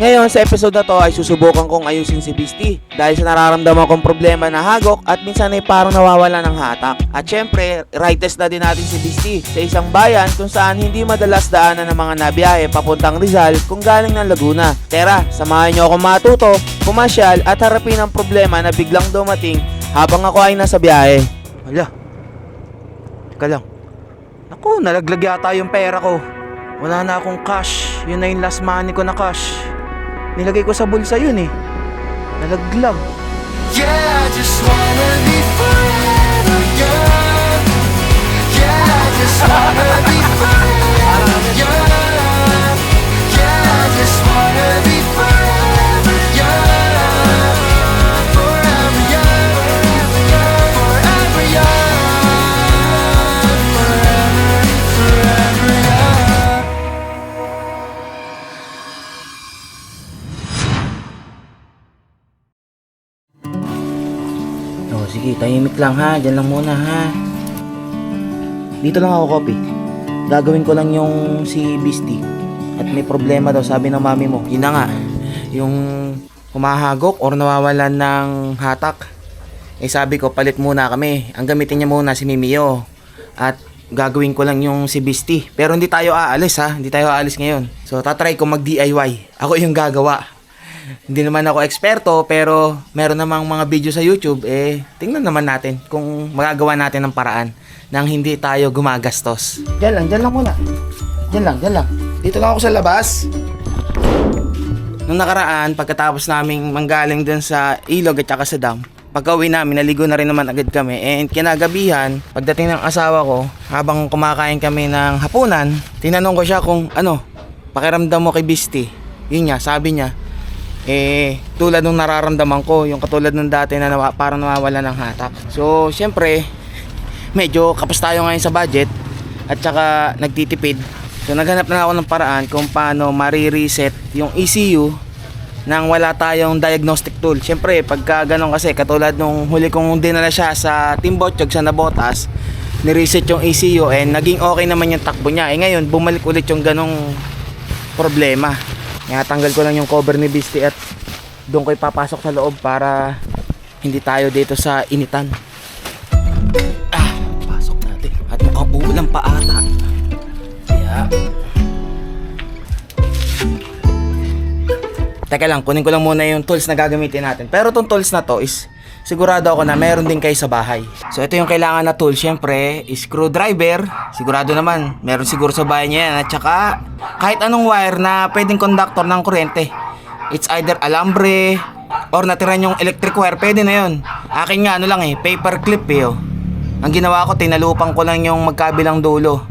Ngayon sa episode na to ay susubukan kong ayusin si Beastie dahil sa nararamdaman kong problema na hagok at minsan ay parang nawawala ng hatak. At syempre, ride test na din natin si Beastie sa isang bayan kung saan hindi madalas daanan ng mga nabiyahe papuntang Rizal kung galing ng Laguna. Tara, samahan nyo akong matuto, pumasyal at harapin ang problema na biglang dumating habang ako ay nasa biyahe. Hala, teka lang. Naku, nalaglag yata yung pera ko. Wala na akong cash. Yun na yung last money ko na cash. Nilagay ko sa bulsa yun eh. Nalaglag. Yeah, I just wanna be forever young. Yeah, I just wanna be forever young. Yeah, I just wanna be forever young. Forever young. Forever young. Forever young. Oh, sige, tahimik lang ha. Diyan lang muna ha. Dito lang ako, Kopi. Gagawin ko lang yung si Beastie. At may problema daw, sabi ng mami mo. Yun na nga, yung humahagok or nawawalan ng hatak. Eh sabi ko, palit muna kami. Ang gamitin niya muna si Mimio. At gagawin ko lang yung si Beastie. Pero hindi tayo aalis ha. Hindi tayo aalis ngayon. So tatry ko mag DIY. Ako yung gagawa. Hindi naman ako eksperto pero meron namang mga video sa YouTube, tingnan naman natin kung magagawa natin ng paraan nang hindi tayo gumagastos. Diyan lang muna. Diyan lang. Dito lang ako sa labas. Nung nakaraan, pagkatapos naming manggaling dun sa ilog at saka sa dam, pagka-uwi namin, naligo na rin naman agad kami. And kinagabihan, pagdating ng asawa ko, habang kumakain kami ng hapunan, tinanong ko siya kung pakiramdam mo kay Beastie. Yun nga, sabi niya, tulad nung nararamdaman ko, yung katulad nung dati na parang nawawala ng hatak. So, syempre, medyo kapos tayo ngayon sa budget at saka nagtitipid. So, naghanap na ako ng paraan kung paano marireset yung ECU nang wala tayong diagnostic tool. Syempre, pagka ganun kasi, katulad nung huli kong dinala siya sa Timbotchog sa Nabotas, nireset yung ECU and naging okay naman yung takbo niya. Ngayon, bumalik ulit yung ganong problema. Kaya tanggal ko lang yung cover ni Beastie at doon ko ipapasok sa loob para hindi tayo dito sa initan. Pasok natin. At mukhang uulan pa ata. Kaya teka lang, kunin ko lang muna yung tools na gagamitin natin. Pero tong tools na to is sigurado ako na meron din kayo sa bahay. So ito yung kailangan na tool. Syempre, screwdriver. Sigurado naman, meron siguro sa bahay niya yan. At saka, kahit anong wire na pwedeng conductor ng kuryente. It's either alambre or natiran yung electric wire, pwede na yun. Akin nga paper clip oh. Ang ginawa ko, tinalupang ko lang yung magkabilang dulo.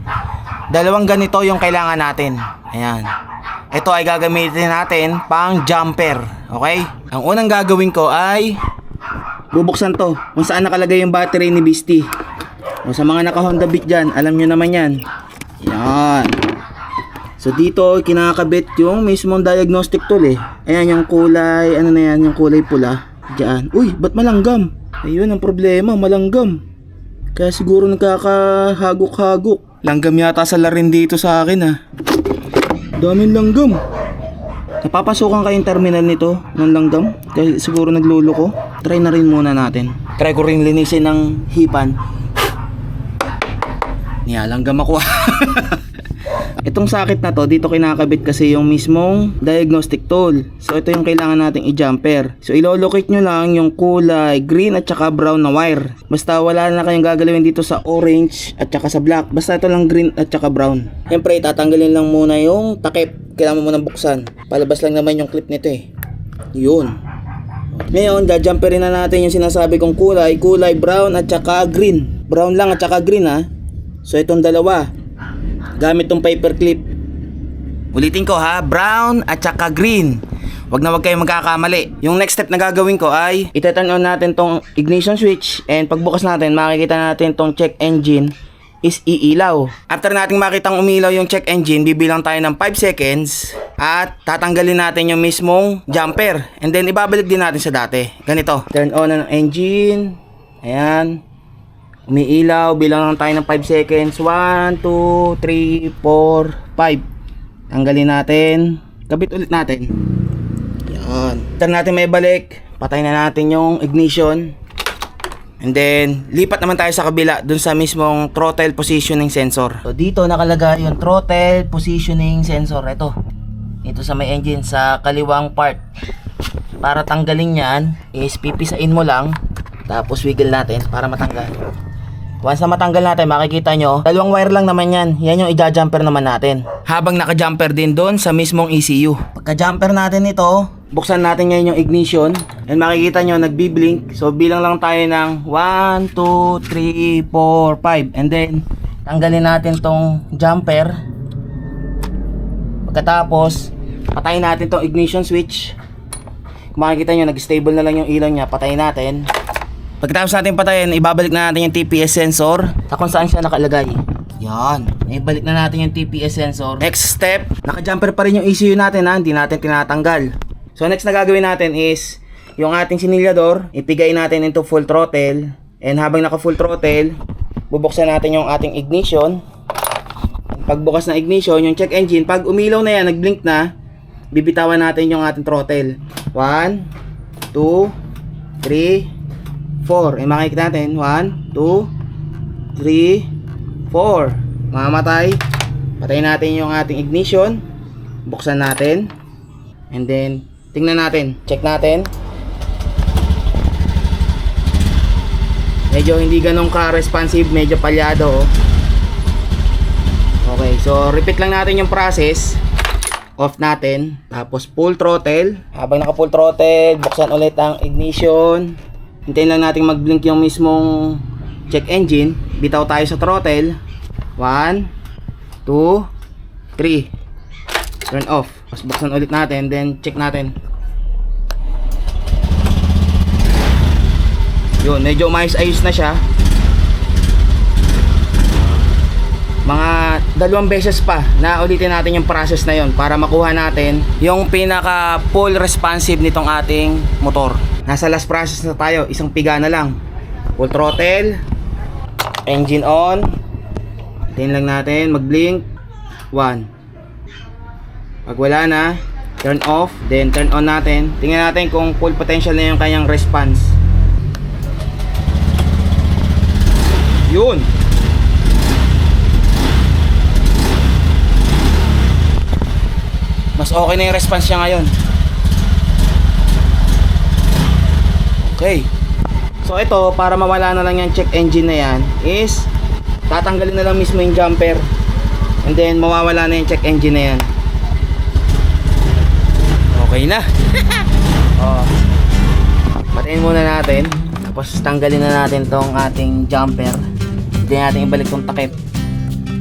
Dalawang ganito yung kailangan natin. Ayan. Ito ay gagamitin natin pang jumper. Okay? Ang unang gagawin ko ay bubuksan to kung saan nakalagay yung battery ni Beastie. O sa mga naka Honda Beat dyan, alam nyo naman yan. Yan. So dito kinakabit yung mismong diagnostic tool Ayan yung kulay, yung kulay pula. Diyan. Uy, ba't malanggam? Ayun ang problema, malanggam. Kaya siguro nagkakahagok-hagok. Langgam yata sa larin dito sa akin Daming langgam. Napapasukan kayong terminal nito ng langgam? Kasi siguro nagluloko. Try na rin muna natin. Try ko rin linisin ng hipan. Niyalanggam ako Itong sakit na to, dito kinakabit kasi yung mismong diagnostic tool. So ito yung kailangan nating i-jumper. So ilolocate nyo lang yung kulay green at saka brown na wire. Basta wala na kayong gagalawin dito sa orange at saka sa black. Basta ito lang green at saka brown. Siyempre tatanggalin lang muna yung takip. Kailangan mo munang buksan. Palabas lang naman yung clip nito Yun. Ngayon, jumperin na natin yung sinasabi kong kulay brown at saka green. Brown lang at saka green So itong dalawa, gamit tong paper clip. Ulitin ko brown at saka green. Wag na wag kayong magkakamali. Yung next step na gagawin ko ay ita-turn on natin tong ignition switch and pagbukas natin, makikita natin tong check engine is iilaw. After nating makitang umilaw yung check engine, bibilang tayo ng 5 seconds at tatanggalin natin yung mismong jumper and then ibabalik din natin sa dati. Ganito. Turn on ang engine. Ayan. Umiilaw, bilang lang tayo ng 5 seconds. 1, 2, 3, 4, 5. Tanggalin natin. Kabit ulit natin. After natin may balik, patay na natin yung ignition. And then, lipat naman tayo sa kabila, dun sa mismong throttle positioning sensor. So, dito nakalagay yung throttle positioning sensor. Ito sa may engine, sa kaliwang part. Para tanggalin yan, is pipisain mo lang, tapos wiggle natin para matanggal. Once na matanggal natin, makikita nyo, dalawang wire lang naman yan. Yan yung i-jumper naman natin. Habang naka-jumper din doon sa mismong ECU. Pagka-jumper natin ito, buksan natin ngayon yung ignition. And makikita nyo, nagbi-blink. So, bilang lang tayo ng 1, 2, 3, 4, 5. And then, tanggalin natin tong jumper. Pagkatapos, patayin natin tong ignition switch. Kung makikita nyo, nag-stable na lang yung ilaw niya. Patayin natin. Pagkatapos natin patayin, ibabalik na natin yung TPS sensor sa kung saan siya nakalagay. Yan. Ibalik na natin yung TPS sensor. Next step, naka-jumper pa rin yung ECU natin ha. Hindi natin tinatanggal. So next na gagawin natin is yung ating sinilyador, ipigay natin into full throttle. And habang naka full throttle, bubuksan natin yung ating ignition. Pagbukas ng ignition, yung check engine, pag umilaw na yan, nag-blink na, bibitawan natin yung ating throttle. 1, 2, 3, 4. Makikita natin 1, 2, 3, 4. Mamatay. Patayin natin yung ating ignition. Buksan natin. And then tingnan natin. Check natin. Medyo hindi ganun ka-responsive. Medyo palyado. Okay. So repeat lang natin yung process. Off natin. Tapos full throttle. Habang naka full throttle, buksan ulit ang ignition. Hintayin lang natin mag-blink yung mismong check engine. Bitaw tayo sa throttle. 1, 2, 3. Turn off. Tapos buksan ulit natin. Then check natin. Yun, medyo maayos-ayos na siya. Mga 2 beses pa na ulitin natin yung process na yon para makuha natin yung pinaka full responsive nitong ating motor. Nasa last process na tayo, isang piga na lang. Full throttle, engine on. Hintayin lang natin mag-blink. 1. Pag wala na, turn off, then turn on natin. Tingnan natin kung full potential na yung kanyang response. Yun. Mas okay na yung response niya ngayon. Okay. So ito, para mawala na lang yung check engine na yan, is tatanggalin na lang mismo yung jumper. And then mawawala na yung check engine na yan. Okay na. Patayin muna natin. Tapos tanggalin na natin tong ating jumper. Pwede natin ibalik tong takip.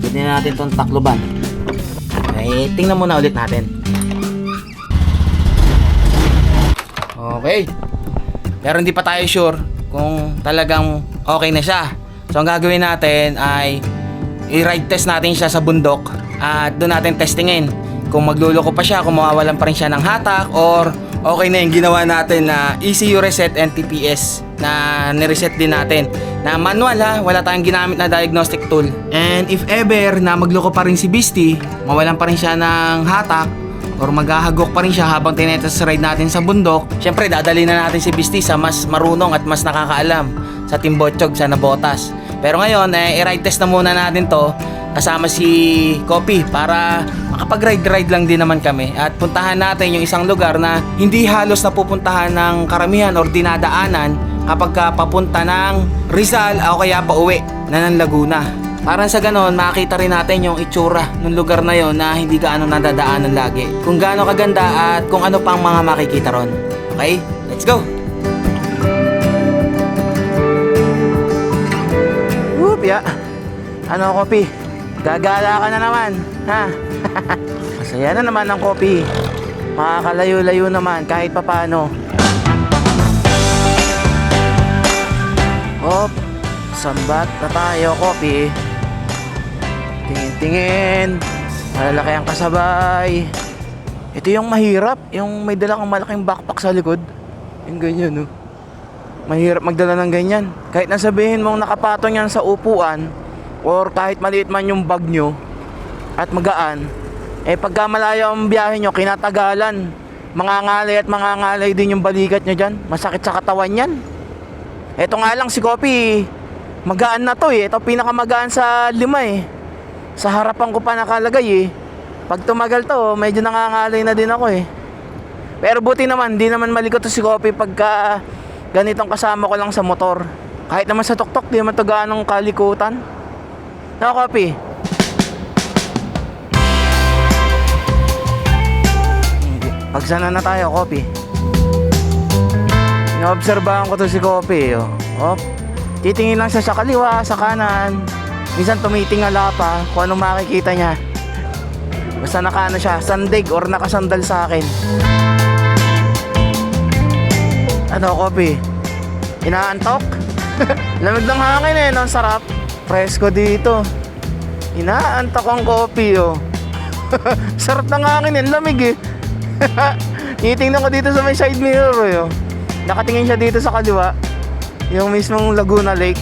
Pwede natin tong takloban. Okay, tingnan muna ulit natin. Okay. Pero hindi pa tayo sure kung talagang okay na siya. So ang gagawin natin ay i-ride test natin siya sa bundok at doon natin testingin kung magluloko pa siya, kung mawawalan pa rin siya ng hatak, or okay na yung ginawa natin na ECU reset and TPS na nireset din natin na manual ha, wala tayong ginamit na diagnostic tool. And if ever na magloko pa rin si Beastie, mawalan pa rin siya ng hatak or maghahagok pa rin siya habang tinetest ride natin sa bundok, syempre dadali na natin si Beastie sa mas marunong at mas nakakaalam sa Timbotchog, sa Nabotas. Pero ngayon, i-ride test na muna natin to kasama si Kopi para makapag-ride lang din naman kami at puntahan natin yung isang lugar na hindi halos napupuntahan ng karamihan or dinadaanan kapag papunta ng Rizal o kaya pa uwi na ng Laguna. Parang sa ganon, makikita rin natin yung itsura ng lugar na yon na hindi gaano nadadaanan lagi. Kung gaano kaganda at kung ano pang mga makikita ron. Okay? Let's go! Whoop, ya! Ano, Kopi? Gagala ka na naman, ha? Masaya na naman ang Kopi. Makakalayo-layo naman kahit papano. Hop! Sambat na tayo, Kopi. Tingin-tingin. Malalaki ang kasabay. Ito yung mahirap. Yung may dala kang malaking backpack sa likod. Yung ganyan, no? Mahirap magdala ng ganyan. Kahit nasabihin mong nakapatong yan sa upuan, or kahit maliit man yung bag nyo, at magaan, pagka malayo ang biyahe nyo, kinatagalan, Mangangalay at mangangalay din yung balikat nyo dyan. Masakit sa katawan yan. Ito nga lang si Kopi, magaan na to eh. Ito pinakamagaan sa 5 eh. Sa harapan ko pa nakalagay eh. Pag tumagal to, medyo nangangalay na din ako eh. Pero buti naman, di naman malikot to si Kopi pagka ganitong kasama ko lang sa motor. Kahit naman sa tuktok, di naman to gaanong kalikutan. No, Kopi? Pagsana na tayo, Kopi. Inoobserbahan ko to si Kopi. Oh. Titingin lang siya sa kaliwa, sa kanan. Minsan tumitingala pa kung anong makikita niya. Basta nakaano siya, sandig or nakasandal sa akin. Ano, Kopi? Inaantok? Lamig ng hangin eh, no? Sarap. Presko dito. Inaantok ang Kopi, oh. Sarap ng hangin eh, lamig eh. Titingnan ko dito sa may side mirror, eh, oh. Nakatingin siya dito sa kaliwa, yung mismong Laguna Lake.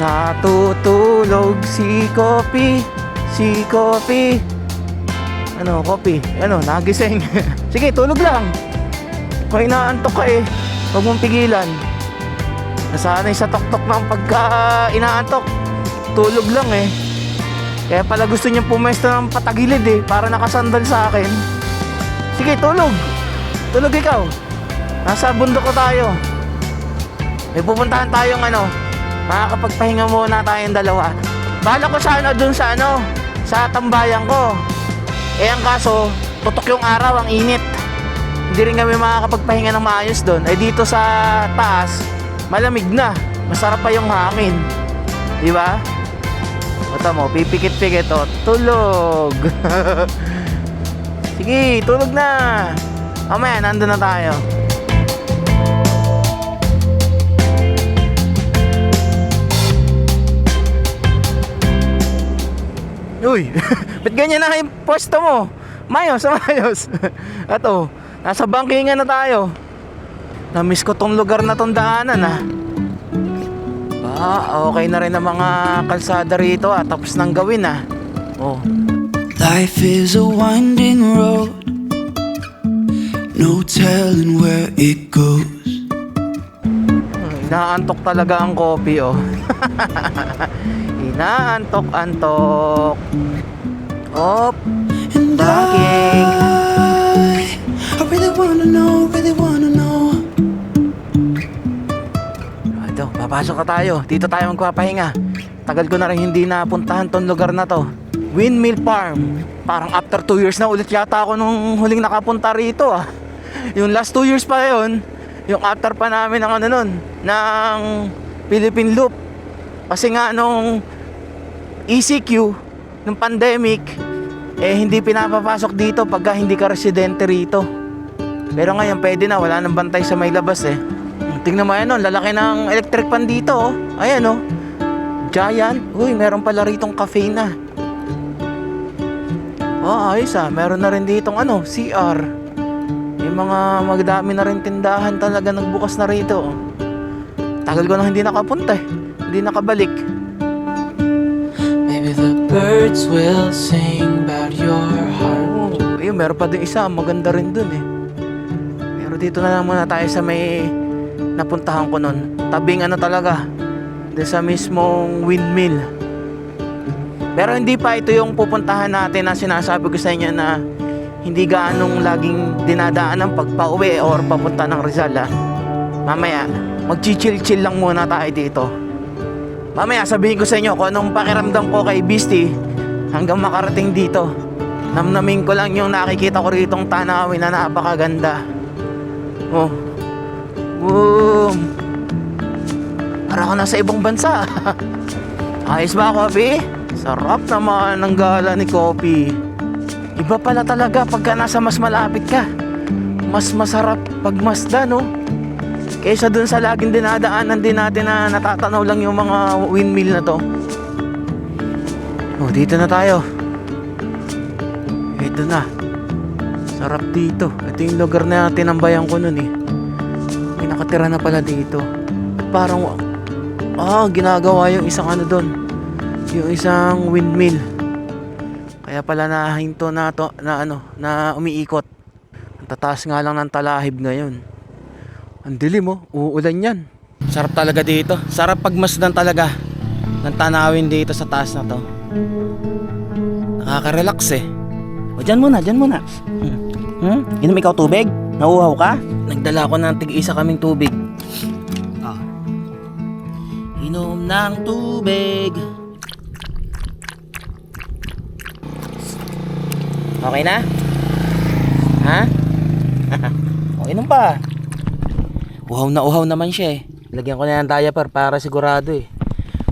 Natutulog si Kopi, si Kopi. Ano, Kopi? Ano, nagising. Sige, tulog lang. Kung inaantok ka eh, huwag mong pigilan. Nasanay sa tok-tok ng pagka inaantok. Tulog lang eh. Kaya pala gusto niya pumesto ng patagilid eh, para nakasandal sa akin. Sige, tulog. Tulog ikaw. Nasa bundok ko tayo. May pupuntahan tayong makakapagpahinga muna tayong dalawa. Bahala ko sa dun sa sa tambayan ko. Eh ang kaso, tutok yung araw, ang init. Hindi rin kami makakapagpahinga ng maayos dun. Eh dito sa taas, malamig na. Masarap pa yung hangin. Di ba? Ito mo, pipikit-pikit o. Tulog. Sige, tulog na. Mamaya, nandun na tayo. Uy, ba't ganyan na yung pwesto mo? Mayos, mayos. Ato, nasa bangkingan na tayo. Namiss ko tong lugar na tong daanan okay na rin ang mga kalsada rito tapos nang gawin Oh. Life is a winding road, no telling where it goes. Inaantok talaga ang Kopi Inaantok-antok. Op. And I really wanna know. Ito, papasok na tayo. Dito tayo magpapahinga. Tagal ko na rin hindi napuntahan tong lugar na to. Windmill Farm. Parang after 2 years na ulit yata ako nung huling nakapunta rito Yung last 2 years pa yun, yung after pa namin ng ng Philippine Loop. Kasi nga nung ECQ, nung pandemic, hindi pinapapasok dito pagka hindi ka residente rito. Pero ngayon pwede na, wala nang bantay sa may labas Tingnan mo yan lalaki ng electric pan dito Ayan Giant. Uy, meron pala ritong cafe na. Ayos meron na rin ditong CR. Yung mga magdami na rin tindahan talaga nagbukas na rito Tagal ko na hindi nakapunta hindi nakabalik. Maybe the birds will sing about your heart. Ayun, meron pa din isa, maganda rin dun Pero dito na lang muna tayo sa may napuntahan ko nun. Tabing talaga, doon sa mismong windmill. Pero hindi pa ito yung pupuntahan natin na sinasabi ko sa inyo na hindi gaanong laging dinadaanan pag pauwi or papunta ng Rizal Mamaya, mag-chill lang muna tayo dito. Mamaya sabihin ko sa inyo kung anong pakiramdam ko kay Beastie hanggang makarating dito. Namnamin ko lang yung nakikita ko ritong tanawin na napakaganda. Boom! Para ka nasa ibang bansa. Ayos ba, Kopi? Sarap naman ng gala ni Kopi. Iba pala talaga pagka nasa mas malapit ka. Mas masarap pagmasdan kaysa dun sa laging dinadaanan din natin na natatanaw lang yung mga windmill na to. Dito na tayo. Ito na. Sarap dito. Ito yung lugar na tinambayan ko nun May nakatira na pala dito. parang ginagawa yung isang ano doon, yung isang windmill. Kaya pala nahinto na to, na umiikot. Ang tataas nga lang ng talahib ngayon. Ang dilim oh, uulan yan. Sarap talaga dito. Sarap pagmasdan talaga ng tanawin dito sa taas na to. Nakaka-relax eh. O dyan muna, dyan muna. Inom ikaw tubig? Nauuhaw ka? Nagdala ko ng tig-isa kaming tubig. Inom ng tubig. Okay na? Ha? O, inom pa. Uhaw naman siya eh. Lagyan ko na ng diaper para sigurado eh.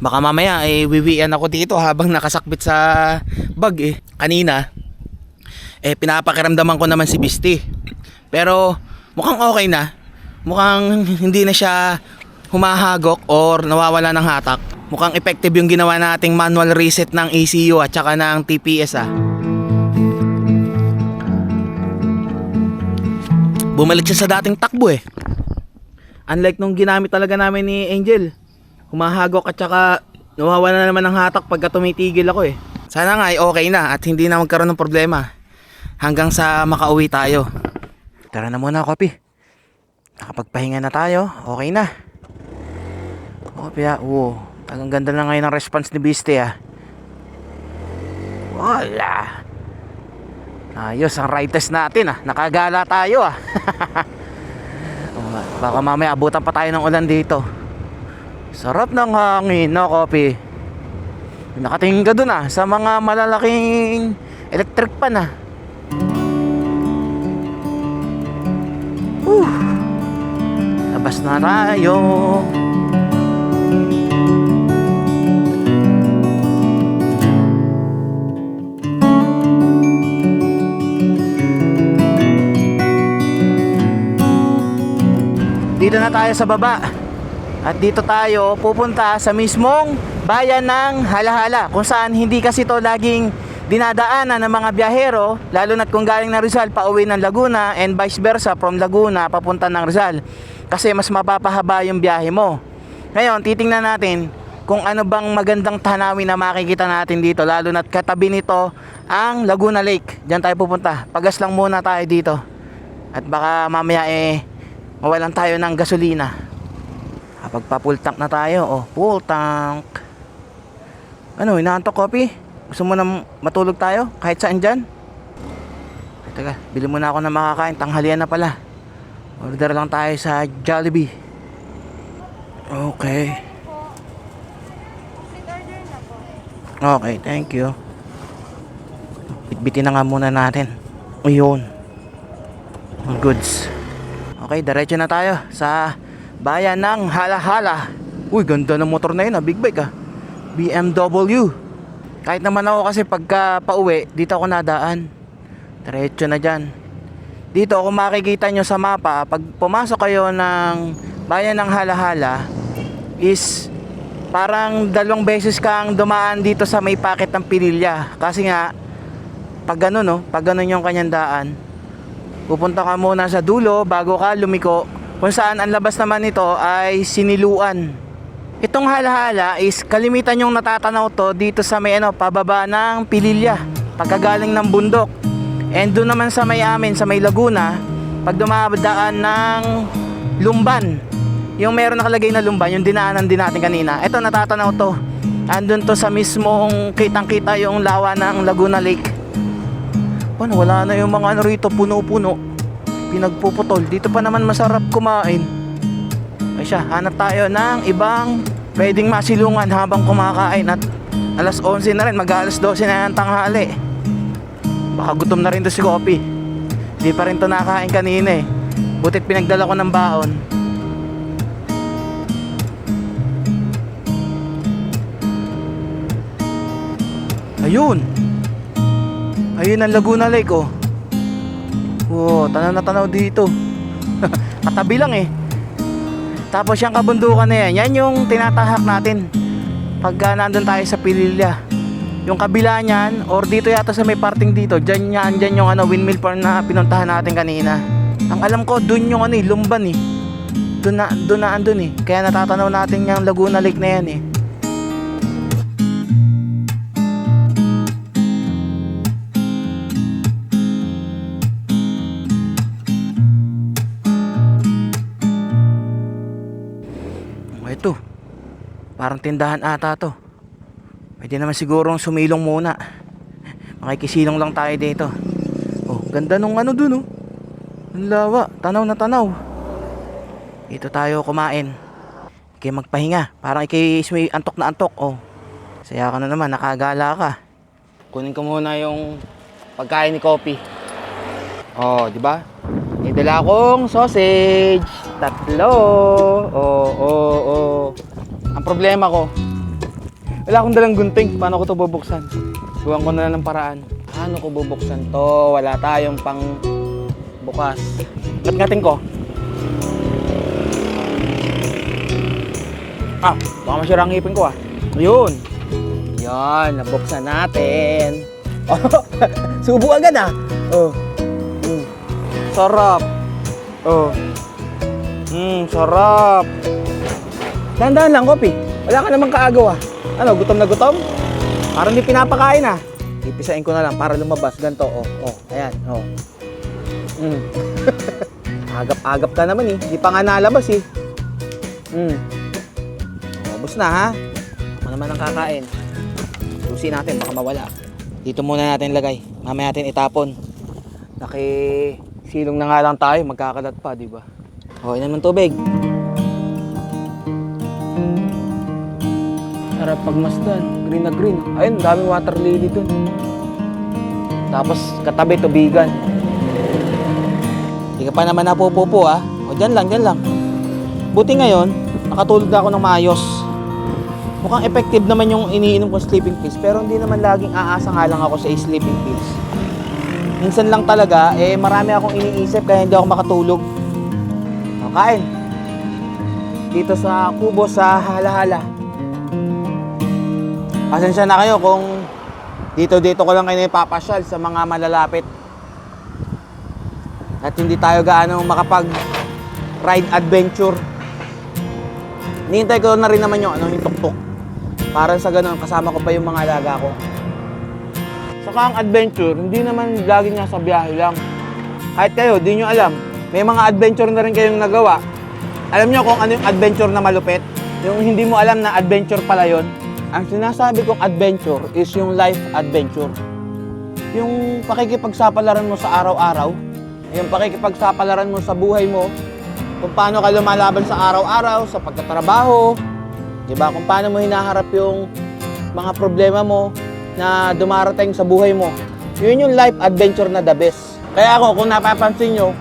Baka mamaya wiwian ako dito habang nakasakbit sa bag eh. Kanina pinapakiramdaman ko naman si Bisty. Pero mukhang okay na. Mukhang hindi na siya humahagok or nawawala ng hatak. Mukhang effective yung ginawa nating manual reset ng ECU at saka ng TPS ah. Bumalik siya sa dating takbo eh. Unlike nung ginamit talaga namin ni Angel, humahagok at saka nawawala na naman ng hatak pagka tumitigil ako eh. Sana nga ay okay na at hindi na magkaroon ng problema hanggang sa makauwi tayo. Tara na muna, Kopi. Nakapagpahinga na tayo, okay na. Kopi ah, ang ganda na ngayon ng response ni Bisty ah. Wala. Ayos ang ride test natin ah, nakagala tayo ah. Baka mamaya abutan pa tayo ng ulan dito. Sarap ng hangin, no, Kopi? Nakatingin ka dun ah, sa mga malalaking electric pan ah. Labas na tayo. Dito na tayo sa baba. At dito tayo pupunta sa mismong bayan ng Halahala, kung saan hindi kasi to laging dinadaanan ng mga biyahero, lalo na't kung galing ng Rizal pauwi ng Laguna and vice versa from Laguna papunta ng Rizal, kasi mas mapapahaba yung biyahe mo. Ngayon titingnan natin kung ano bang magandang tanawin na makikita natin dito, lalo na't katabi nito ang Laguna Lake. Diyan tayo pupunta. Pagas lang muna tayo dito at baka mamaya mawalan tayo ng gasolina. Pagpa-full tank na tayo. Full tank. Ano, inaantok, Kopi? Gusto mo na matulog tayo kahit saan dyan? Teka, bili muna ako ng makakain. Tanghalian na pala. Order lang tayo sa Jollibee. Okay. Okay, thank you. Bitbitin na nga muna natin. Ayun. Goods. Okay, diretso na tayo sa bayan ng Halahala. Uy, ganda ng motor na yun ah. Big bike ah. BMW. Kahit naman ako kasi pagka pauwi, dito ako nadaan. Diretso na dyan. Dito kung makikita nyo sa mapa, pag pumasok kayo ng bayan ng Halahala, is parang 2 beses kang dumaan dito sa may packet ng Pililya. Kasi nga, pag ganun yung kanyang daan, pupunta ka muna sa dulo bago ka lumiko, kung saan ang labas naman nito ay Siniluan. Itong Halahala is kalimitan yung natatanaw to dito sa may pababa ng Pililya pagkagaling ng bundok. And doon naman sa may amin, sa may Laguna, pag dumadaan ng Lumban, yung meron nakalagay na Lumban, yung dinaanan din natin kanina, ito natatanaw to. Andun to sa mismong kitang-kita yung lawa ng Laguna Lake. Paano, wala na yung mga rito, puno-puno, pinagpuputol. Dito pa naman masarap kumain. Ay siya, hanap tayo ng ibang pwedeng masilungan habang kumakain. At alas 11 na rin, mag-alas 12 na ng tanghali. Baka gutom na rin to si Kopi. Di pa rin to nakain kanina eh. Butit pinagdala ko ng baon. Ayun. Ayun ang Laguna Lake oh. Tanaw na tanaw dito. Katabi lang eh. Tapos yung kabundukan na yan, yan yung tinatahak natin pagka nandun tayo sa Pililya. Yung kabila niyan, or dito yata sa may parting dito, dyan yung windmill farm na pinuntahan natin kanina. Ang alam ko, dun yung Lumban eh. doon na andun eh. Kaya natatanaw natin yung Laguna Lake na yan eh. Ito, parang tindahan ata to. Pwede naman sigurong sumilong muna. Makikisilong lang tayo dito. Oh, ganda nung ano dun oh. Ang lawa, tanaw na tanaw. Dito tayo kumain. Ikay magpahinga. Parang ikay may antok na antok. Oh, saya ka na naman, nakagala ka. Kunin ko muna yung pagkain ni Kopi. Oh, di ba? Idala akong sausage. 3. Oh. Ang problema ko, wala akong dalang gunting. Paano ko to bubuksan? Buwan ko na lang ng paraan. Paano ko bubuksan to? Wala tayong pang bukas. Ngat-ngatin ko. Baka masira ang ngipin ko ah. Ayun. Yan, nabuksan natin. Oh, subo agad ah. Oh. Sarap. Oh. Sarap. Dahan-dahan lang, Kopi. Wala ka namang kaagaw ah. Ano, gutom na gutom? Parang hindi pinapakain ah. Ipisain ko na lang para lumabas. Ganito, oh. Ayan, oh. Agap-agap ka naman eh. Hindi pa nga nalabas eh. Ubus na ha. Ako naman ang kakain. Susi natin, baka mawala. Dito muna natin lagay. Mamaya natin itapon. Silong na nga lang tayo, magkakalat pa, di ba? Okay naman tubig. Sarap pagmasdan, green na green. Ayun, daming water lily dun. Tapos katabi tubigan. Hindi ka pa naman napupupo ah. O dyan lang. Buti ngayon, nakatulog na ako ng maayos. Mukhang effective naman yung iniinom kong sleeping pills, pero hindi naman laging aasa nga lang ako sa sleeping pills. Minsan lang talaga, marami akong iniisip kaya hindi ako makatulog. Kain. Dito sa kubo sa Hala-Hala. Pasensya na kayo kung dito ko lang kayo ipapasyal sa mga malalapit. At hindi tayo gaano makapag-ride adventure. Hinihintay ko na rin naman yung tuk-tuk. Para sa ganun, kasama ko pa yung mga alaga ko. Saka ang adventure, hindi naman lagi nga sa biyahe lang. Kahit kayo, di nyo alam. May mga adventure na rin kayong nagawa. Alam nyo kung ano yung adventure na malupit? Yung hindi mo alam na adventure pala yon. Ang sinasabi kong adventure is yung life adventure. Yung pakikipagsapalaran mo sa araw-araw. Yung pakikipagsapalaran mo sa buhay mo. Kung paano ka lumalaban sa araw-araw, sa pagtatrabaho. Diba? Kung paano mo hinaharap yung mga problema mo na dumarating sa buhay mo. Yun yung life adventure na the best. Kaya ako, kung napapansin nyo,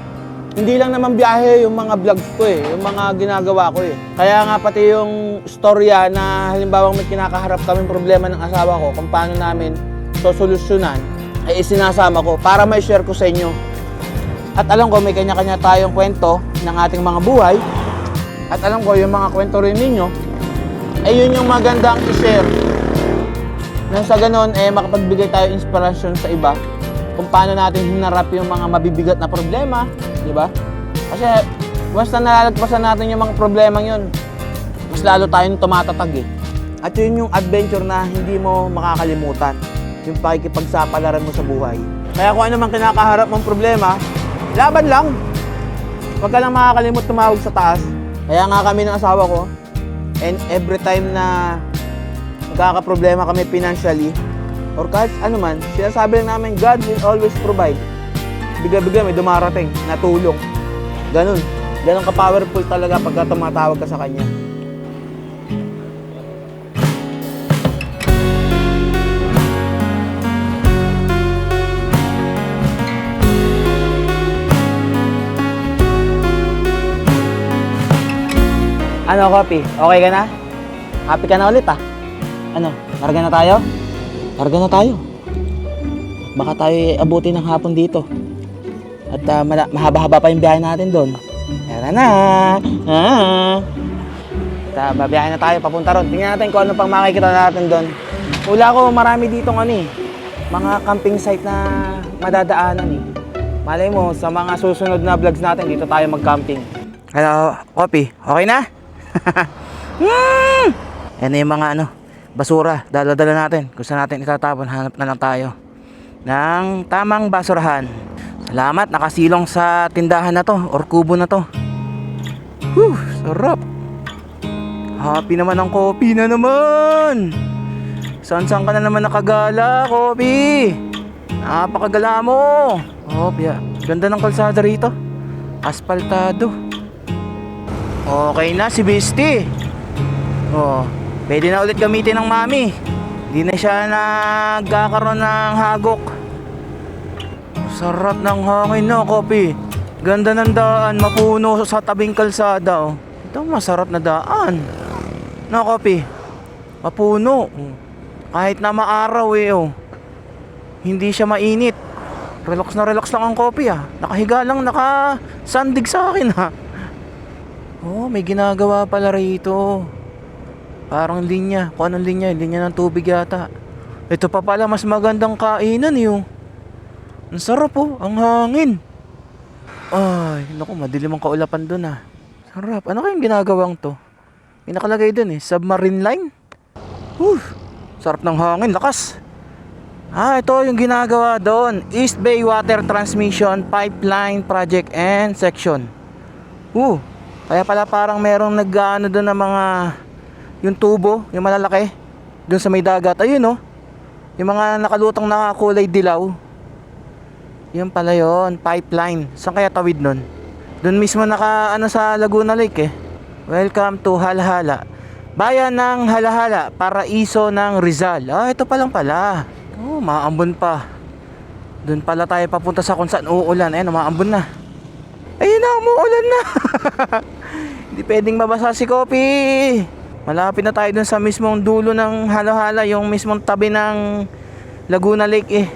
hindi lang naman biyahe yung mga vlogs ko yung mga ginagawa ko Kaya nga pati yung storya na halimbawa may kinakaharap kaming problema ng asawa ko, kung paano namin sosolusyonan, ay isinasama ko para may share ko sa inyo. At alam ko may kanya-kanya tayong kwento ng ating mga buhay. At alam ko yung mga kwento rin ninyo, ay yun yung magandang i-share. Nang sa ganun, makapagbigay tayo inspirasyon sa iba kung paano natin hinarap yung mga mabibigat na problema, di ba? Kasi once na nalalagpasan natin yung mga problemang yun, mas lalo tayong tumatatag At yun yung adventure na hindi mo makakalimutan, yung pakikipagsapalaran mo sa buhay. Kaya kung ano man kinakaharap mong problema, laban lang. Huwag ka lang makakalimut tumawag sa taas. Kaya nga kami ng asawa ko, and every time na nagkakaproblema kami financially, or kahit ano man, sinasabi lang namin, God will always provide. Bigla-bigla may dumarating na tulong. Ganun ka-powerful talaga pagka tumatawag ka sa Kanya. Ano, Kopi? Okay ka na? Happy ka na ulit ah? Ano, karga na tayo? Karga na tayo. Baka tayo abuti ng hapon dito. At mahaba-haba pa yung biyahe natin doon. Tara na! Babiyahe na tayo papunta ron. Tingnan natin kung ano pang makikita natin doon. Hula ko marami ditong mga camping site na madadaanan Malay mo, sa mga susunod na vlogs natin, dito tayo mag-camping. Hello, Kopi. Okay na? Yan na yung mga basura. Dala-dala natin. Kung saan natin itatapon, hanap na lang tayo ng tamang basurahan. Salamat, nakasilong sa tindahan na to or kubo na to. Whew, sarap. Happy naman ang Kopi na naman. Saan ka na naman nakagala, Kopi? Napakagala mo. Oh, ganda ng kalsada rito. Aspaltado. Okay na si Beastie. Oh, pwede na ulit gamitin ng mami. Hindi na siya nagkakaroon ng hagok. Sarap ng hangin, no, Kopi. Ganda ng daan, mapuno sa tabing kalsada, oh. Ito masarap na daan. No, Kopi. Mapuno. Kahit na maaraw, oh. Hindi siya mainit. Relax na relax lang ang Kopi, ah. Nakahiga lang, nakasandig sa akin, ha. Oh, may ginagawa pala rito. Parang linya. Kung anong linya? Linya ng tubig yata. Ito pa pala, mas magandang kainan, yun. Ang sarap, oh. Ang hangin. Ay, naku, madilim ang kaulapan dun, ah. Sarap. Ano kayong ginagawang to? May nakalagay dun, eh. Submarine line? Sarap ng hangin. Lakas. Ito yung ginagawa doon. East Bay Water Transmission Pipeline Project and Section. Kaya pala parang merong nag-ano doon ng mga yung tubo, yung malalaki doon sa may dagat. Ayun, oh. Yung mga nakalutang na kulay dilaw. Yun pala yun, pipeline. Saan kaya tawid nun? Doon mismo sa Laguna Lake, eh. Welcome to Halhala. Bayan ng Halhala, paraiso ng Rizal. Ito pa lang pala. Maambon pa. Doon pala tayo papunta sa kung saan uulan. Maambon na. Ayun na, umuulan na. Hindi pwedeng mabasa si Kopi. Malapit na tayo dun sa mismong dulo ng Halhala, yung mismong tabi ng Laguna Lake, eh.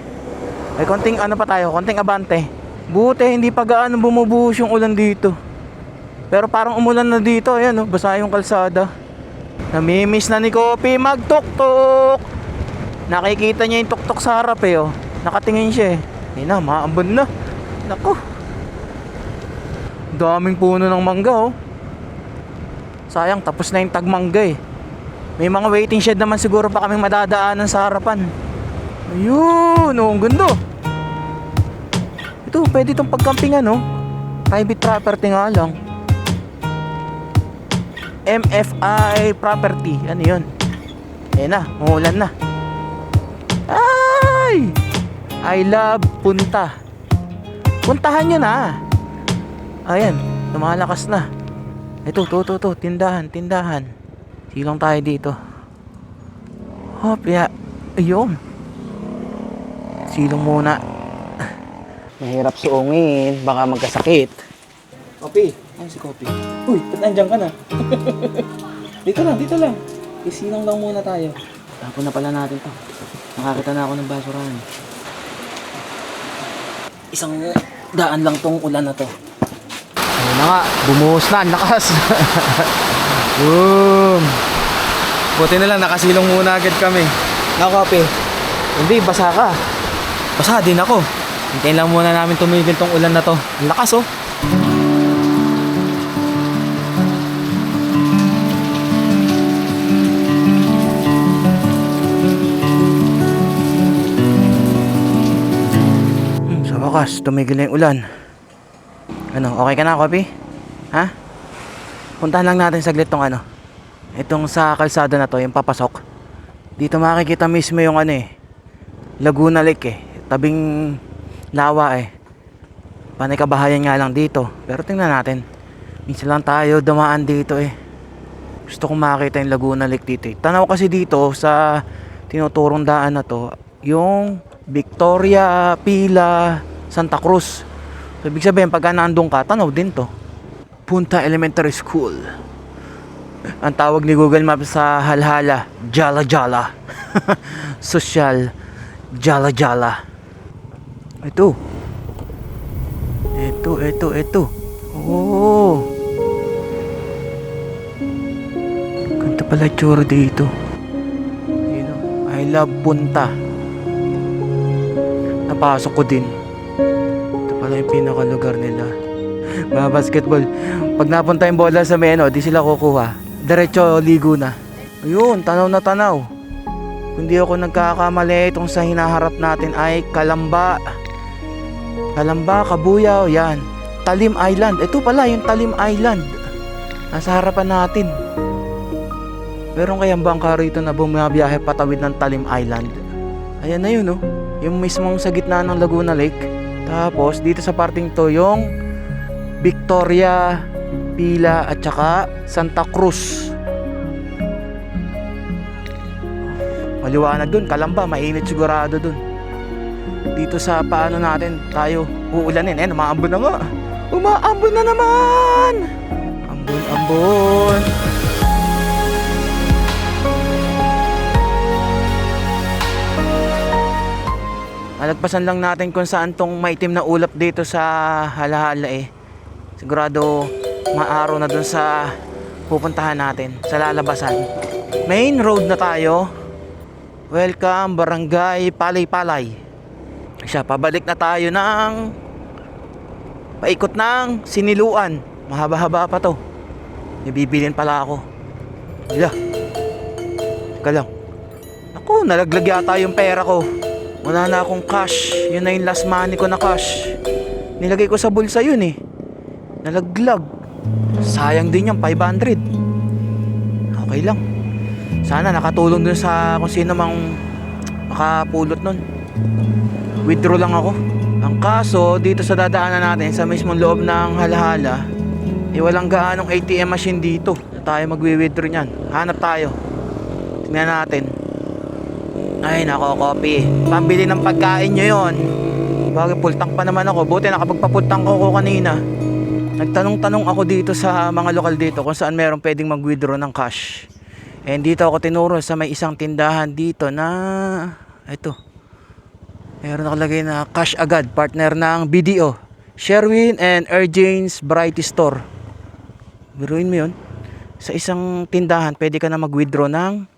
Ay, konting pa tayo, konting abante. Buti hindi pa gaano bumubuhos yung ulan dito. Pero parang umulan na dito. Ayan, oh, basa yung kalsada. Namimiss na ni Kopi magtuktok. Nakikita niya yung tuktok sa harap, eh, oh. Nakatingin siya, eh. Ayun na, maambon na. Naku. Daming puno ng mangga, oh. Sayang, tapos na yung tagmangga, eh. May mga waiting shed naman siguro pa kaming madadaanan sa harapan. Ayun, oh, ang ganda. Ito, pwede itong pagkampingan, oh. Private property nga lang. MFI property. Ano yun? Ayan na, umuulan na. Ay! I love punta. Puntahan nyo na. Ayan, lumalakas na. Ito, tindahan. Silong tayo dito. Hopya. Ayun. Silong muna. Mahirap suungin, baka magkasakit. Kopi, ano si Kopi? Uy, ba't nandiyan ka na? Dito lang. Isinong lang muna tayo. Tapon na pala natin to. Nakakita na ako ng basurahan. Isang daan lang tong ulan na to. Ayun na nga, bumuhos na, ang lakas. Boom! Buti na lang, nakasilong muna agad kami. Kopi. Hindi, basa ka. Basa din ako. Hintayin lang muna namin tumigil tong ulan na to. Ang lakas, oh. Sa wakas, tumigil na yung ulan. Okay ka na, Kopi? Ha? Puntahan lang natin saglit tong itong sa kalsada na to, yung papasok. Dito makikita mismo yung Laguna Lake, eh. Tabing lawa, eh. Panay kabahayan nga lang dito. Pero tingnan natin. Minsan lang tayo dumaan dito, eh. Gusto kong makita yung Laguna Lake dito, eh. Tanaw kasi dito sa tinuturong daan na to, yung Victoria, Pila, Santa Cruz. So, ibig sabihin, pagka naandun ka, tanaw din to. Punta Elementary School. Ang tawag ni Google Maps sa Halhala, Jala Jala. Social Jala Jala. Ito. Oh. Ganda pala tsura dito. I love punta. Napasok ko din. Ito pala yung pinakalugar nila. Basketball. Pag napunta yung bola sa meno, di sila kukuha. Diretso ligo na. Ayun, tanaw na tanaw. Kung di ako nagkakamali, itong sa hinaharap natin ay Kalamba. Kalamba, Kabuyaw, yan. Talim Island. Ito pala yung Talim Island. Nasa harapan natin. Meron kayang bangka rito na bumabiyahe patawid ng Talim Island. Ayan na yun, oh. Yung mismong sa gitna ng Laguna Lake. Tapos dito sa parting to yung Victoria, Pila at saka Santa Cruz. Maliwanag dun, Kalamba, mainit sigurado dun. Dito sa paano natin tayo uulanin. Umaambon na nga. Umaambon na naman. Ambon, ambon. Malagpasan lang natin kung saan tong maitim na ulap dito sa Halahala eh. Sigurado maaraw na dun sa pupuntahan natin, sa lalabasan. Main road na tayo. Welcome Barangay Palay-Palay. Siya, pabalik na tayo ng paikot ng Siniluan. Mahaba-haba pa to. May bibilin pala ako. Hala. Teka lang. Ako, nalaglag yata yung pera ko. Wala na akong cash. Yun na yung last money ko na cash. Nilagay ko sa bulsa yun eh. Nalaglag. Sayang din yung 500. Okay lang. Sana nakatulong dun sa kung sino mang makapulot nun. Withdraw lang ako. Ang kaso, dito sa dadaanan natin sa mismong loob ng Halahala, walang gaanong ATM machine dito na tayo magwi-withdraw nyan. Hanap tayo. Tingnan natin. Ay nako, Kopi, pambili ng pagkain nyo yun. Bagay, pultang pa naman ako. Buti nakapagpapultang ko kanina. Nagtanong-tanong ako dito sa mga lokal dito kung saan meron pwedeng mag-withdraw ng cash. And dito ako tinuro sa may isang tindahan dito na ito, meron nakalagay na cash agad, partner ng BDO, Sherwin and Erjane's Variety Store. Biruin mo yun, sa isang tindahan pwede ka na mag-withdraw ng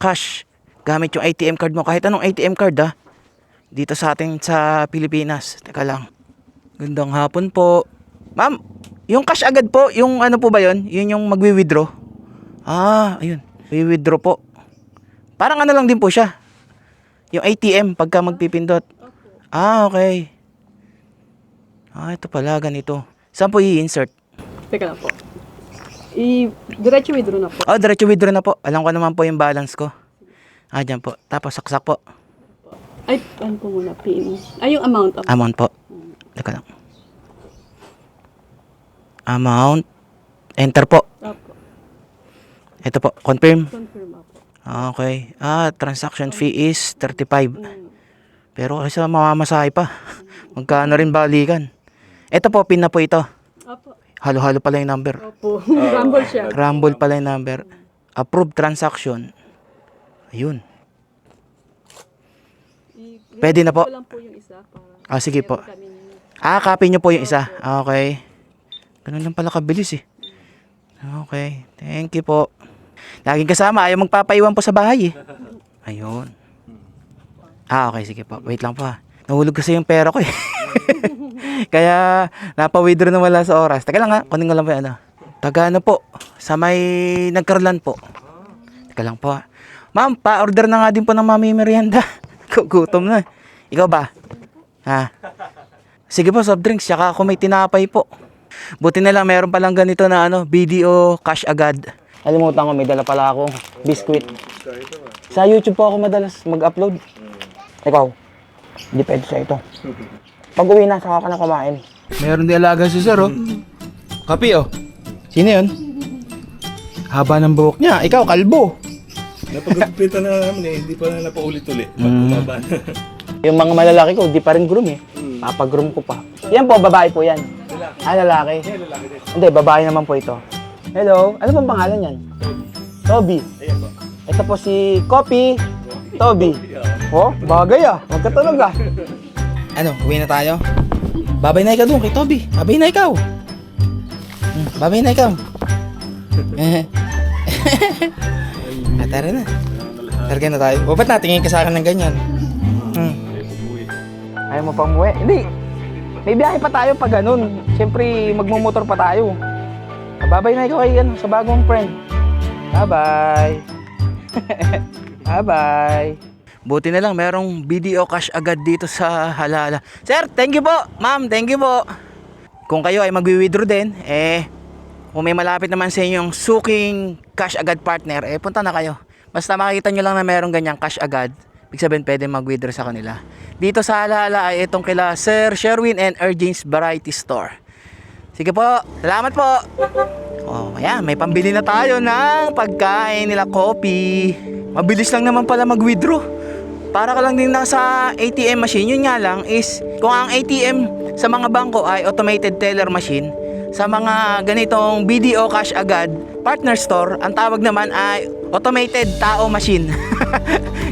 cash gamit yung ATM card mo, kahit anong ATM card dito sa ating sa Pilipinas. Teka lang. Gandang hapon po. Ma'am, yung cash agad po, yung ano po ba yun? Yun yung magwi-withdraw? Ayun. Wi-withdraw po. Parang ano lang din po siya. Yung ATM pagka magpipindot. Okay. Ito pala, ganito. Saan po i-insert? Teka lang po. Diretso withdraw na po. Diretso withdraw na po. Alam ko naman po yung balance ko. Dyan po. Tapos saksak po. Ay, ano po muna, PIN. Yung amount. Amount po. Teka lang. Amount. Enter po. Opo. Ito po. Confirm. Confirm po. Okay. Transaction fee is 35. Pero kasi mamamasahe pa. Magkano rin balikan. Ito po, PIN na po ito. Opo. Halo-halo pala yung number. Opo. Rumble siya. Rumble pala yung number. Approved transaction. Ayun. Pwede na po. Ko lang po yung isa para Sige po. kami. Copy nyo po yung isa. Okay. Ganun lang pala kabilis eh. Okay. Thank you po. Laging kasama. Ayaw magpapaiwan po sa bahay eh. Ayun. Okay. Sige po. Wait lang po ha. Nahulog kasi yung pera ko eh. Kaya napa-withdraw na wala sa oras. Teka lang ha. Kunin ko lang po yung ano. Taga ano po. Sa may nagkarlan po. Teka lang po ha. Ma'am, pa-order na nga din po ng mami merienda. Gutom na. Ikaw ba? Sige po, soft drinks. Tsaka ako may tinapay po. Buti na lang, meron palang ganito na BDO cash agad. Alimutan ko, may dala pala akong biskuit. Sa YouTube po ako madalas mag-upload. Ikaw, hindi pwede sa ito. Pag uwi na, saka ka na kumain. Meron di alaga si sir, oh. Kapi, oh. Sino yun? Haba ng buhok niya. Ikaw, kalbo. Napagpitan na namin hindi pa na napaulit-ulit. Bumaba na. Yung mga malalaki ko, di pa rin groom eh. Papagroom ko pa. Yan po, babae po yan. Lalaki. Hindi, babae naman po ito. Hello, ano bang pangalan yan? Toby. Ito po si Kopi. Toby. Bagay magkatulog Ano, uwi na tayo? Babay na ikaw doon kay Toby. Babay na ikaw. Babay na ikaw. Tara na. Targa na tayo. Ba't natingin ka sa akin ng ganyan? Ayaw mo pa umuwi? Hindi. May biyahe pa tayo pag ganun. Siyempre, magmumotor pa tayo. Babay na ikaw kay sa bagong friend. Bye-bye. Bye-bye. Buti na lang merong video cash agad dito sa Halala. Sir, thank you po. Ma'am, thank you po. Kung kayo ay magwi-withdraw din, kung may malapit naman sa inyong suking cash agad partner, punta na kayo. Basta makikita nyo lang na merong ganyang cash agad, ibig sabihin pwede mag-withdraw sa kanila. Dito sa Halala ay itong kila Sir Sherwin and Erjane's Variety Store. Sige po, salamat po. Oh, ayan, may pambili na tayo ng pagkain nila, coffee. Mabilis lang naman pala mag-withdraw. Para ka lang din nasa ATM machine. Yun nga lang is, kung ang ATM sa mga bangko ay automated teller machine, sa mga ganitong BDO cash agad partner store, ang tawag naman ay automated tao machine.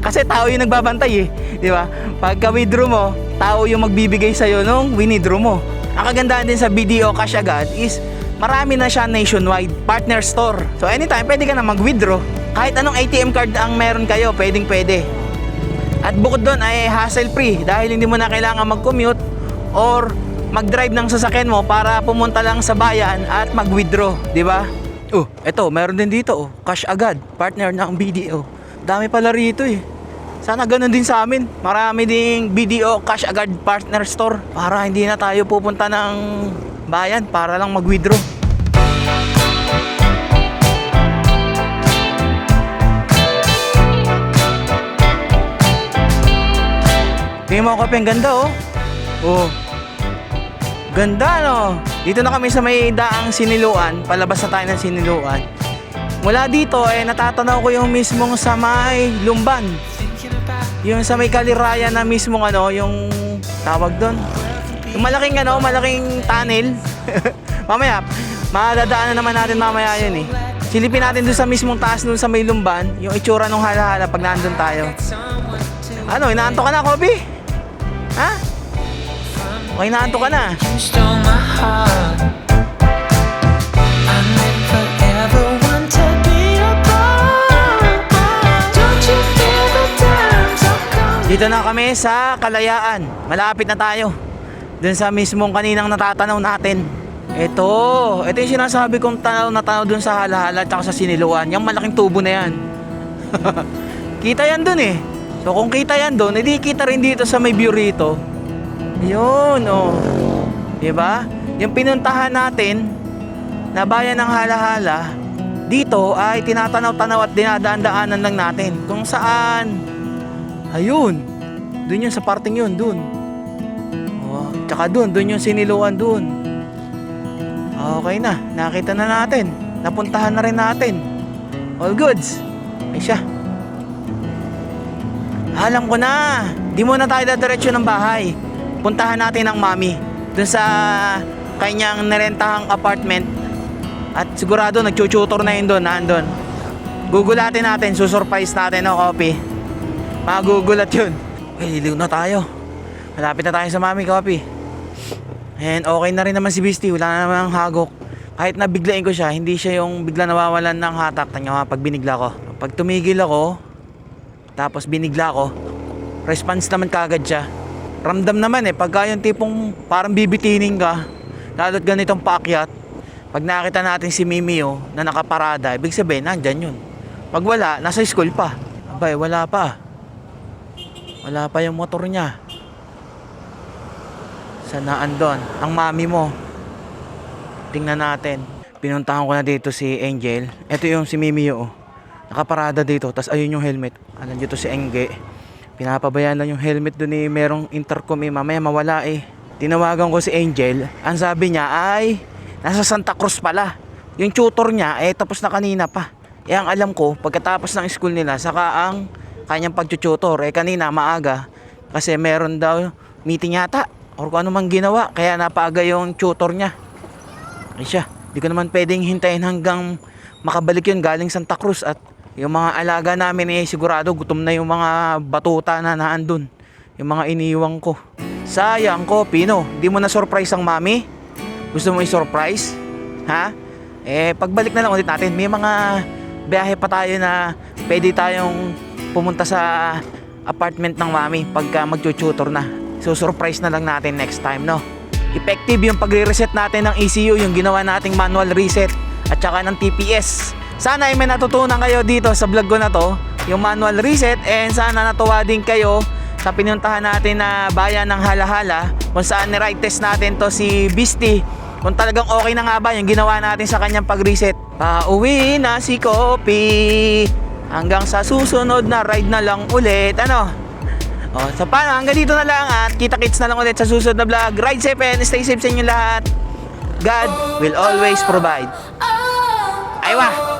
Kasi tao yung nagbabantay eh, di ba? Pagka withdraw mo, tao yung magbibigay sa'yo nung winidraw mo. Ang kagandahan din sa BDO cash agad is marami na siya nationwide partner store. So anytime pwede ka na mag-withdraw. Kahit anong ATM card ang meron kayo, pwede. At bukod doon ay hassle free dahil hindi mo na kailangan mag-commute or mag-drive ng sasakyan mo para pumunta lang sa bayan at mag-withdraw, di ba? Oh, eto, meron din dito, cash agad, partner ng BDO. Dami pala rito eh. Sana ganun din sa amin. Marami ding BDO cash agad partner store para hindi na tayo pupunta ng bayan para lang mag-withdraw. Tingnan mo kape, ang ganda oh. Oh. Ganda no. Dito na kami sa may daang Siniluan. Palabas na tayo ng Siniluan. Mula dito natatanaw ko yung mismong sa may Lumban. Yung sa may Kaliraya na mismong yung tawag doon. Yung malaking tunnel. Mamaya, madadaanan naman natin mamaya yun eh. Silipin natin doon sa mismong taas doon sa may Lumban, yung itsura ng Hala-Hala pag nandun tayo. Ano, inaantok ka na, Kobe? Ha? Okay, inaantok ka na. You stole my heart. I never ever want to be apart. Don't you feel the times are coming? Dito na kami sa Kalayaan. Malapit na tayo. Doon sa mismong kaninang natatanaw natin. Ito yung sinasabi kong tanaw na tanaw doon sa Hala-Hala at sa Siniluan. Yung malaking tubo na yan. Kita yan doon eh. So kung kita yan doon, edi kita rin dito sa may view rito. Yun oh. Diba? Yung pinuntahan natin na bayan ng Hala-Hala, dito ay tinatanaw-tanaw at dinadaan-daanan lang natin. Kung saan, ayun. Doon yun sa parting yun, doon. Oh, tsaka doon yung Siniluan doon. Okay na, nakita na natin. Napuntahan na rin natin. All goods. Ay siya. Alam ko na. Di muna tayo dadiretso ng bahay. Puntahan natin ang mami dun sa kanyang narentahang apartment. At sigurado nagchututor na yun doon. Nandun. Gugulatin natin. Susurprise natin o Kopi. Magugulat yun. Okay, liliw na tayo. Malapit na tayo sa mami, Kopi. And okay na rin naman si Beastie. Wala na naman hagok. Kahit na biglain ko siya, hindi siya yung bigla nawawalan ng hatak. Tanya pag binigla ko. Pag tumigil ako, tapos binigla ko, response naman kagad siya. Ramdam naman pagka yung tipong parang bibitinin ka, lalo't ganitong paakyat. Pag nakita natin si Mimio na nakaparada, ibig sabihin nandyan yun. Pag wala, nasa school pa. Abay, wala pa yung motor niya. Sana andon ang mami mo. Tingnan natin. Pinuntahan ko na dito si Angel. Ito yung si Mimio nakaparada dito, tas ayun yung helmet. Alam dito si Engge. Pinapabayaan lang yung helmet doon merong intercom mamaya mawala Tinawagan ko si Angel. Ang sabi niya ay nasa Santa Cruz pala. Yung tutor niya tapos na kanina pa. Ang alam ko, pagkatapos ng school nila, saka ang kanyang pagtututor. Kanina maaga kasi meron daw meeting yata or kung ano man ginawa, kaya napaaga yung tutor niya. Ay siya, di ko naman pwedeng hintayin hanggang makabalik yun galing Santa Cruz. At yung mga alaga namin sigurado gutom na yung mga batuta na naandun. Yung mga iniwang ko. Sayang ko, Pino. Di mo na surprise ang mami? Gusto mo i-surprise? Ha? Pagbalik na lang ulit natin. May mga biyahe pa tayo na pwede tayong pumunta sa apartment ng mami pagka mag-tutor na. So surprise na lang natin next time, no? Effective yung pagre-reset natin ng ECU, yung ginawa nating manual reset. at saka ng TPS. Sana ay may natutunan kayo dito sa vlog ko na to, yung manual reset, and sana natuwa din kayo sa pinuntahan natin na bayan ng Halahala kung saan ni-ride test natin to si Beastie. Kung talagang okay na nga ba yung ginawa natin sa kanyang pag-reset. Pauwi na si Kopi. Hanggang sa susunod na ride na lang ulit. Ano? O, so paano? Hanggang dito na lang at kita-kits na lang ulit sa susunod na vlog. Ride safe and stay safe sa inyo lahat. God will always provide. Aywa!